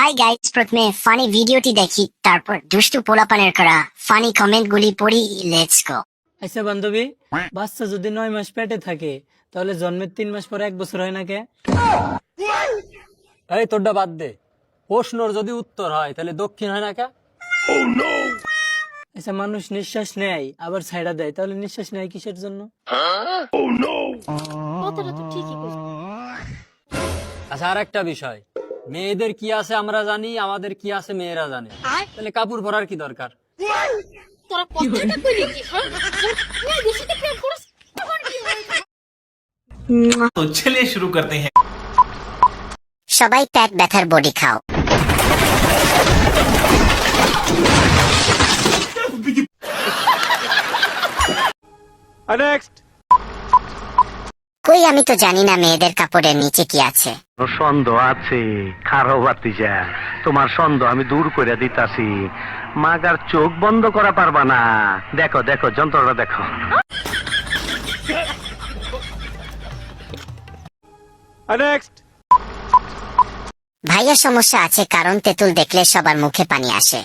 Hi guys, প্রথমে funny ভিডিওটি দেখি, তারপর দুষ্টু পোলাপানের করা ফানি কমেন্ট গুলি পড়ি। Let's go. আচ্ছা বান্ধবী, বাচ্চা যদি 9 মাস পেটে থাকে তাহলে জন্মের 3 মাস পরে 1 বছর হয় না কে? এই তোরটা বাদ দে, প্রশ্নর যদি উত্তর হয় তাহলে দক্ষিণ হয় না কে? আচ্ছা মানুষ নিঃশ্বাস নেয় আবার ছাইড়া দেয়, তাহলে নিঃশ্বাস নেয় কিসের জন্য? আচ্ছা আর একটা বিষয়, মেয়েদের কি আছে আমরা জানি, আমাদের কি আছে মেয়েরা জানে, তাহলে কাপড় পরার কি দরকার? তোরা কথাটা কইলি কি হ্যাঁ মেয়েদের সাথে প্রেম করছিস তখন কি হয়েছে तो चलिए शुरू करते हैं। সবাই পেট ব্যথার বডি খাও। কই, আমি তো জানি না মেয়েদের কাপড়ের নিচে কি আছে। সন্দেহ আছে খারো বাতিজা, তোমার সন্দেহ আমি দূর করে দিতাছি। মাগার চোখ বন্ধ করা পারবা না। দেখো দেখো যন্ত্রটা দেখো। ভাইয়া সমস্যা আছে, কারণ তেঁতুল দেখলে সবার মুখে পানি আসে।